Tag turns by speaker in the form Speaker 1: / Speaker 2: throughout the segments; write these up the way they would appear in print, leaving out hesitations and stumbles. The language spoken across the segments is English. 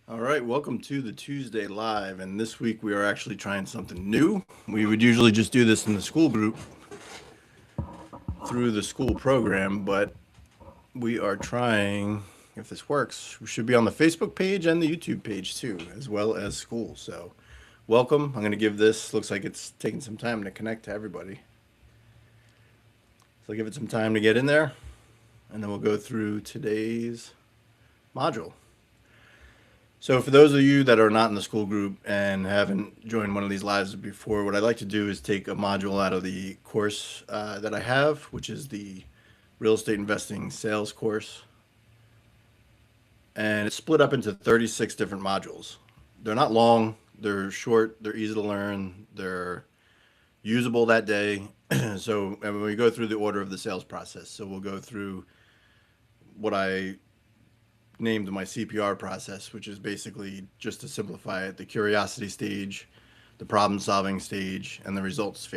Speaker 1: All right, welcome to the Tuesday Live. And this week we are actually trying something new. We would usually just do this in the school group through the school program, but we are trying, if this works, we should be on the Facebook page and the YouTube page too, as well as school. So, welcome. I'm going to give this, looks like it's taking some time to connect to everybody. So, give it some time to get in there, and then we'll go through today's module. So, for those of you that are not in the school group and haven't joined one of these lives before, what I'd like to do is take a module out of the course that I have, which is the real estate investing sales course. And it's split up into 36 different modules. They're not long, they're short, they're easy to learn, they're usable that day. So, and when we go through the order of the sales process, so we'll go through what I named my CPR process, which is basically, just to simplify it, the curiosity stage, the problem solving stage, and the results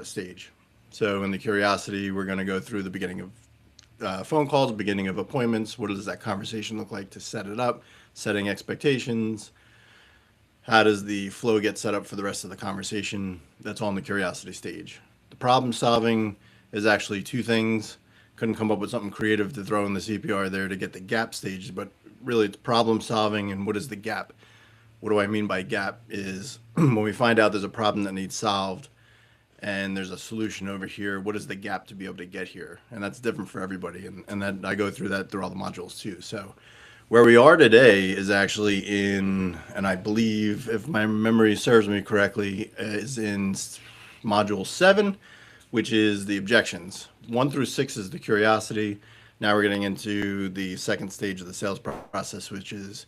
Speaker 1: stage. So in the curiosity, we're going to go through the beginning of phone calls, beginning of appointments. What does that conversation look like to set it up, setting expectations? How does the flow get set up for the rest of the conversation? That's all in the curiosity stage. The problem solving is actually two things. Couldn't come up with something creative to throw in the CPR there to get the gap stage, but really it's problem solving. And what is the gap? What do I mean by gap is when we find out there's a problem that needs solved and there's a solution over here, what is the gap to be able to get here? And that's different for everybody. And then I go through that through all the modules too. So where we are today is actually in, and I believe, if my memory serves me correctly, is in module 7, which is the objections. 1 through 6 is the curiosity. Now we're getting into the second stage of the sales process, which is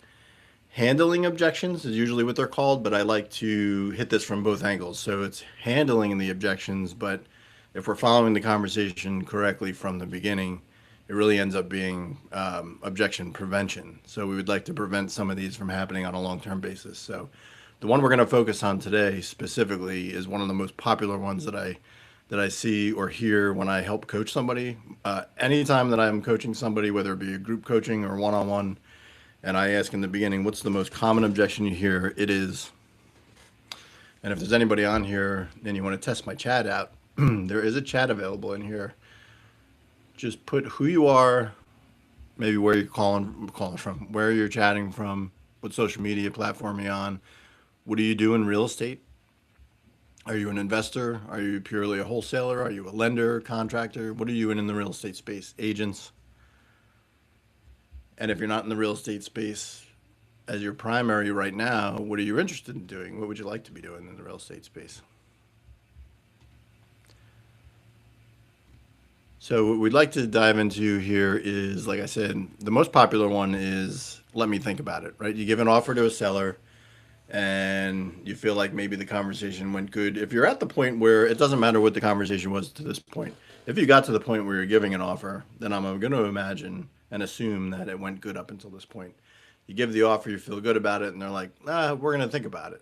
Speaker 1: handling objections, is usually what they're called, but I like to hit this from both angles. So it's handling the objections, but if we're following the conversation correctly from the beginning, it really ends up being objection prevention. So we would like to prevent some of these from happening on a long-term basis. So the one we're going to focus on today specifically is one of the most popular ones that I see or hear when I help coach somebody. Anytime that I'm coaching somebody, whether it be a group coaching or one-on-one, and I ask in the beginning, what's the most common objection you hear? It is, and if there's anybody on here and you want to test my chat out, there is a chat available in here. Just put who you are, maybe where you're calling from, where you're chatting from, what social media platform you're on, what do you do in real estate? Are you an investor? Are you purely a wholesaler? Are you a lender, contractor? What are you in the real estate space? Agents? And if you're not in the real estate space as your primary right now, what are you interested in doing? What would you like to be doing in the real estate space? So what we'd like to dive into here is, like I said, the most popular one is let me think about it, right? You give an offer to a seller and you feel like maybe the conversation went good. If you're at the point where it doesn't matter what the conversation was to this point, if you got to the point where you're giving an offer, then I'm going to imagine and assume that it went good up until this point. You give the offer, you feel good about it, and they're like, we're going to think about it.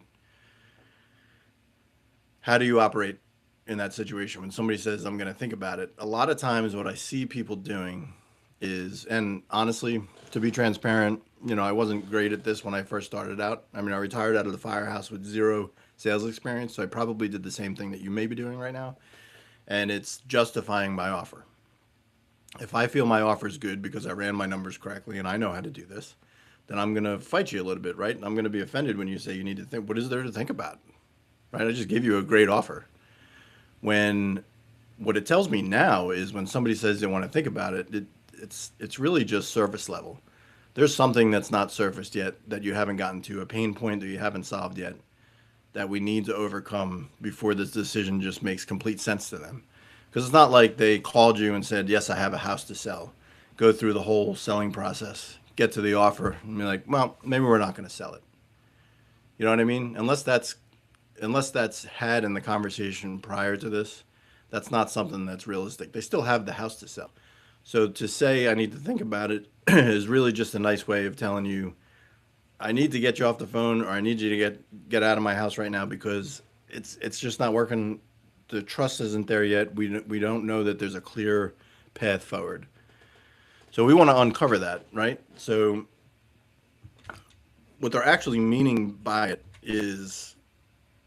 Speaker 1: How do you operate in that situation when somebody says, I'm going to think about it? A lot of times, what I see people doing is, and honestly, to be transparent, I wasn't great at this when I first started out. I mean, I retired out of the firehouse with zero sales experience, so I probably did the same thing that you may be doing right now, and it's justifying my offer. If I feel my offer is good because I ran my numbers correctly and I know how to do this, then I'm going to fight you a little bit, right? I'm going to be offended when you say you need to think. What is there to think about? Right? I just gave you a great offer. When what it tells me now is when somebody says they want to think about it, it's really just surface level. There's something that's not surfaced yet that you haven't gotten to, a pain point that you haven't solved yet that we need to overcome before this decision just makes complete sense to them. Because it's not like they called you and said, yes, I have a house to sell. Go through the whole selling process, get to the offer, and be like, well, maybe we're not going to sell it. You know what I mean? Unless that's had in the conversation prior to this, that's not something that's realistic. They still have the house to sell. So to say I need to think about it is really just a nice way of telling you, I need to get you off the phone, or I need you to get out of my house right now because it's just not working. The trust isn't there yet. We don't know that there's a clear path forward. So we want to uncover that, right? So what they're actually meaning by it is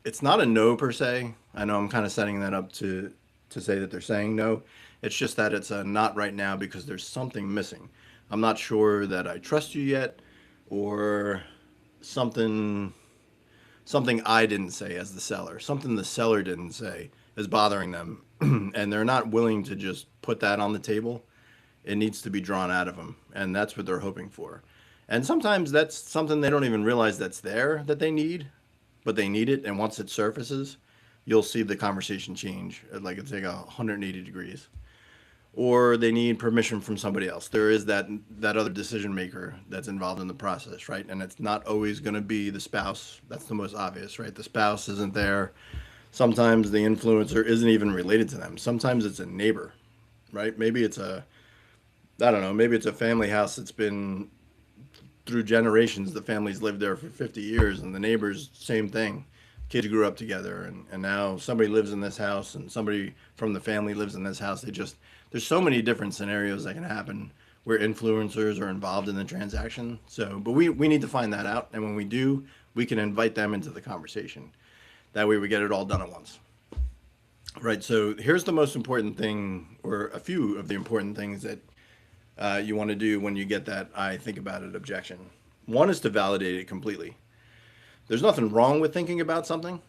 Speaker 1: it's not a no per se. I know I'm kind of setting that up to say that they're saying no. It's just that it's a not right now because there's something missing. I'm not sure that I trust you yet, or something something I didn't say as the seller, something the seller didn't say is bothering them, and they're not willing to just put that on the table. It needs to be drawn out of them, and that's what they're hoping for. And sometimes that's something they don't even realize that's there that they need, but they need it, and once it surfaces, you'll see the conversation change. Like it's like 180 degrees. Or they need permission from somebody else. There is that other decision maker that's involved in the process, right? And it's not always going to be the spouse. That's the most obvious, right? The spouse isn't there. Sometimes the influencer isn't even related to them. Sometimes it's a neighbor, right? Maybe it's a, I don't know, maybe it's a family house that's been through generations. The family's lived there for 50 years, and the neighbors, same thing. Kids grew up together, and now somebody lives in this house, and somebody from the family lives in this house. There's so many different scenarios that can happen where influencers are involved in the transaction. So, but we need to find that out. And when we do, we can invite them into the conversation. That way we get it all done at once. Right. So here's the most important thing, or a few of the important things that you want to do when you get that I think about it objection. One is to validate it completely. There's nothing wrong with thinking about something.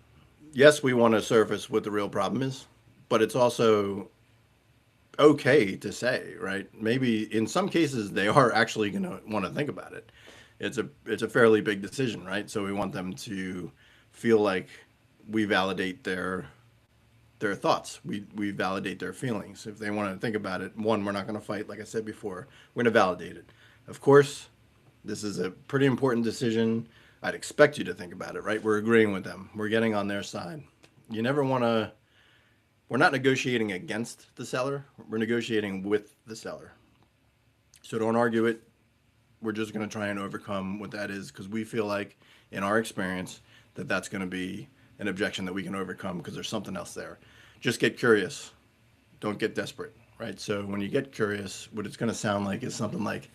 Speaker 1: Yes, we want to surface what the real problem is, but it's also okay to say, right? Maybe in some cases they are actually going to want to think about it. It's a fairly big decision, right? So we want them to feel like we validate their thoughts. We validate their feelings. If they want to think about it, one, we're not going to fight, like I said before. We're going to validate it. Of course, this is a pretty important decision. I'd expect you to think about it, right? We're agreeing with them. We're getting on their side. You never want to, we're not negotiating against the seller. We're negotiating with the seller. So don't argue it. We're just going to try and overcome what that is, because we feel like, in our experience, that that's going to be an objection that we can overcome because there's something else there. Just get curious. Don't get desperate, right? So when you get curious, what it's going to sound like is something like,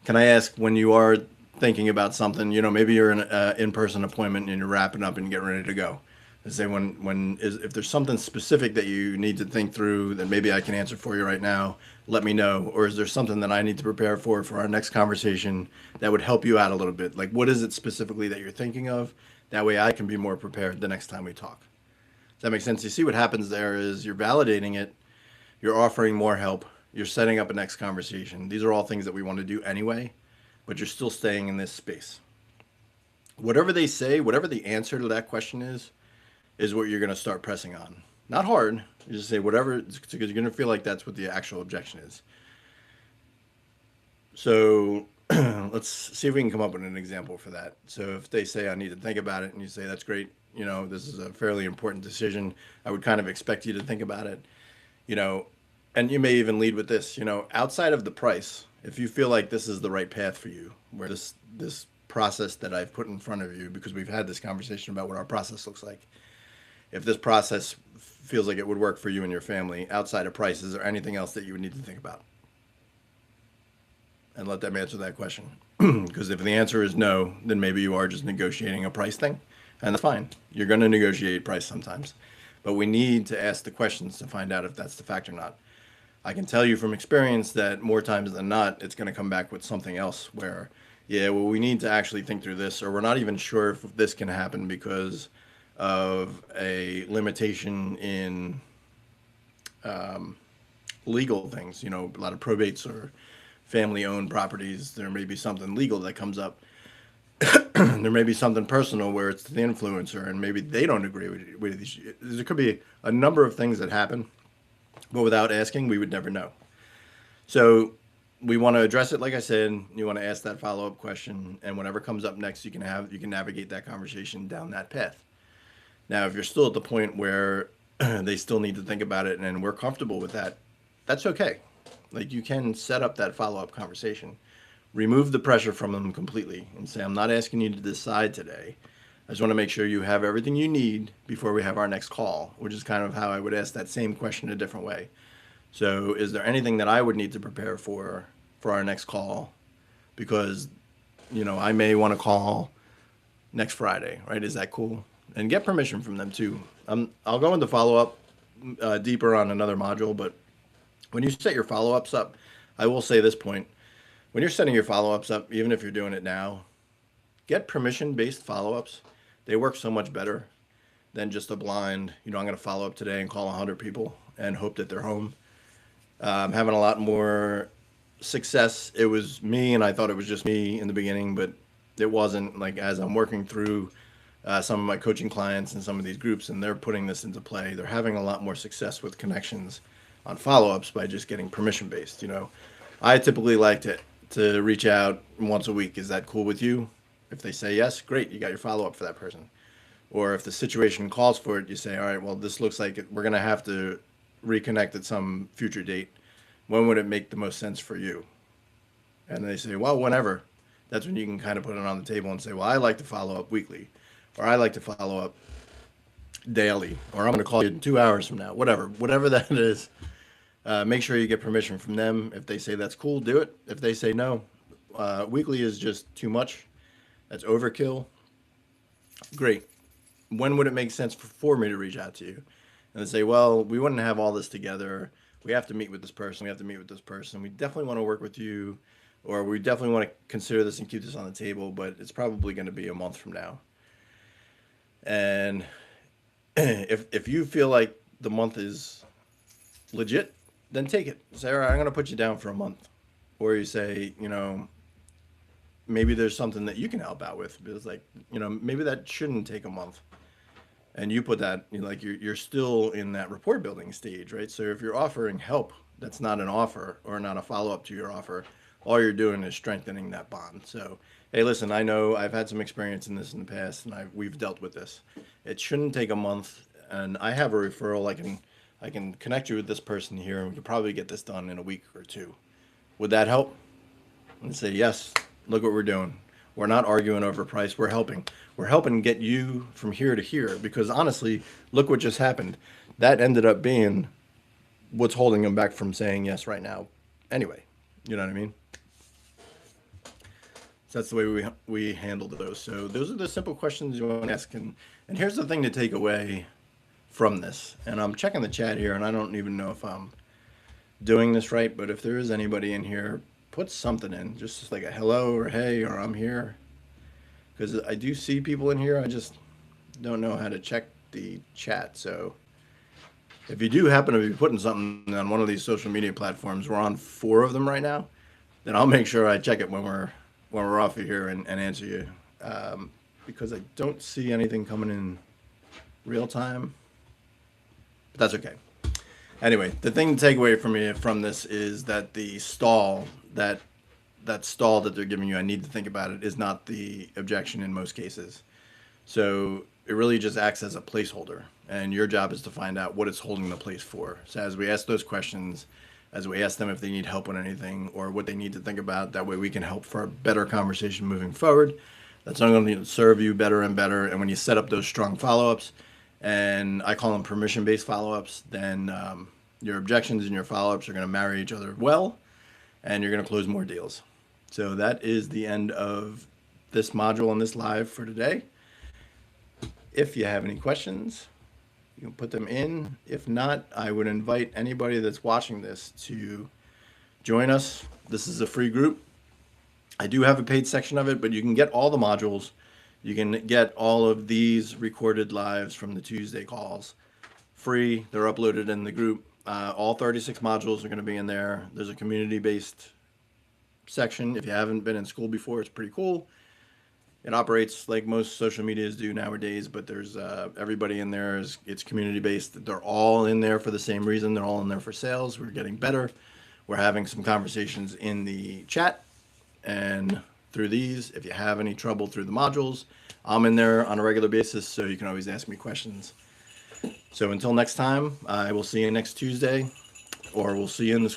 Speaker 1: can I ask, when you are thinking about something, maybe you're in an in-person appointment and you're wrapping up and getting ready to go. And say, if there's something specific that you need to think through that maybe I can answer for you right now, let me know. Or is there something that I need to prepare for our next conversation that would help you out a little bit? Like, what is it specifically that you're thinking of? That way I can be more prepared the next time we talk. Does that make sense? You see what happens there is you're validating it, you're offering more help, you're setting up a next conversation. These are all things that we want to do anyway, but you're still staying in this space. Whatever they say, whatever the answer to that question is what you're going to start pressing on. Not hard. You just say whatever, because you're going to feel like that's what the actual objection is. So let's see if we can come up with an example for that. So if they say, I need to think about it, and you say, that's great, this is a fairly important decision, I would kind of expect you to think about it, and you may even lead with this, outside of the price, if you feel like this is the right path for you, where this process that I've put in front of you, because we've had this conversation about what our process looks like, if this process feels like it would work for you and your family, outside of price, is there anything else that you would need to think about? And let them answer that question. Because if the answer is no, then maybe you are just negotiating a price thing. And that's fine. You're going to negotiate price sometimes. But we need to ask the questions to find out if that's the fact or not. I can tell you from experience that more times than not, it's going to come back with something else where, yeah, well, we need to actually think through this, or we're not even sure if this can happen because of a limitation in legal things, a lot of probates or family-owned properties. There may be something legal that comes up. There may be something personal where it's the influencer, and maybe they don't agree with you. There could be a number of things that happen, but without asking, we would never know. So we want to address it, like I said. You want to ask that follow-up question, and whatever comes up next, you can navigate that conversation down that path. Now, if you're still at the point where they still need to think about it and we're comfortable with that, that's okay. Like, you can set up that follow-up conversation, remove the pressure from them completely, and say, I'm not asking you to decide today. I just want to make sure you have everything you need before we have our next call, which is kind of how I would ask that same question a different way. So is there anything that I would need to prepare for our next call? Because I may want to call next Friday, right? Is that cool? And get permission from them too. I'll go into follow up deeper on another module, but when you set your follow ups up, I will say this point: when you're setting your follow ups up, even if you're doing it now, get permission based follow ups. They work so much better than just a blind. I'm going to follow up today and call 100 people and hope that they're home. I'm having a lot more success. It was me, and I thought it was just me in the beginning, but it wasn't. Like, as I'm working through some of my coaching clients and some of these groups, and they're putting this into play, they're having a lot more success with connections on follow-ups by just getting permission based. I typically like to reach out once a week. Is that cool with you? If they say yes, great, you got your follow-up for that person. Or if the situation calls for it, you say, all right, well, this looks like we're going to have to reconnect at some future date. When would it make the most sense for you? And they say, well, whenever. That's when you can kind of put it on the table and say, well, I like to follow up weekly, or I like to follow up daily, or I'm going to call you in 2 hours from now, whatever that is. Make sure you get permission from them. If they say that's cool, do it. If they say no, weekly is just too much, that's overkill, great. When would it make sense for me to reach out to you? And they say, well, we wouldn't have all this together. We have to meet with this person. We have to meet with this person. We definitely want to work with you, or we definitely want to consider this and keep this on the table, but it's probably going to be a month from now. And if you feel like the month is legit, then take it. Say, all right, I'm going to put you down for a month. Or you say, maybe there's something that you can help out with. It's like, maybe that shouldn't take a month. And you put that, you're still in that rapport building stage, right? So if you're offering help, that's not an offer or not a follow-up to your offer. All you're doing is strengthening that bond. So, hey, listen, I know I've had some experience in this in the past, and we've dealt with this. It shouldn't take a month, and I have a referral. I can connect you with this person here, and we could probably get this done in a week or two. Would that help? And say, yes, look what we're doing. We're not arguing over price. We're helping. We're helping get you from here to here, because honestly, look what just happened. That ended up being what's holding them back from saying yes right now. Anyway, you know what I mean? So that's the way we handled those. So those are the simple questions you want to ask. And here's the thing to take away from this. And I'm checking the chat here, and I don't even know if I'm doing this right, but if there is anybody in here, put something in, just like a hello or hey or I'm here, because I do see people in here. I just don't know how to check the chat. So if you do happen to be putting something on one of these social media platforms, we're on 4 of them right now, then I'll make sure I check it when we're off of here and answer you, because I don't see anything coming in real time, but that's okay. Anyway, the thing to take away from this is that the stall, that stall that they're giving you, I need to think about it, is not the objection in most cases. So it really just acts as a placeholder, and your job is to find out what it's holding the place for. So as we ask those questions, as we ask them if they need help with anything or what they need to think about, that way we can help for a better conversation moving forward. That's only going to serve you better and better. And when you set up those strong follow-ups, and I call them permission-based follow-ups, then your objections and your follow-ups are going to marry each other well, and you're going to close more deals. So that is the end of this module and this live for today. If you have any questions, you can put them in. If not, I would invite anybody that's watching this to join us. This is a free group. I do have a paid section of it, but you can get all the modules. You can get all of these recorded lives from the Tuesday calls free. They're uploaded in the group. All 36 modules are going to be in there. There's a community-based section. If you haven't been in school before, it's pretty cool. It operates like most social medias do nowadays, but there's everybody in there. It's community-based. They're all in there for the same reason. They're all in there for sales. We're getting better. We're having some conversations in the chat and through these. If you have any trouble through the modules, I'm in there on a regular basis, so you can always ask me questions. So until next time, I will see you next Tuesday, or we'll see you in the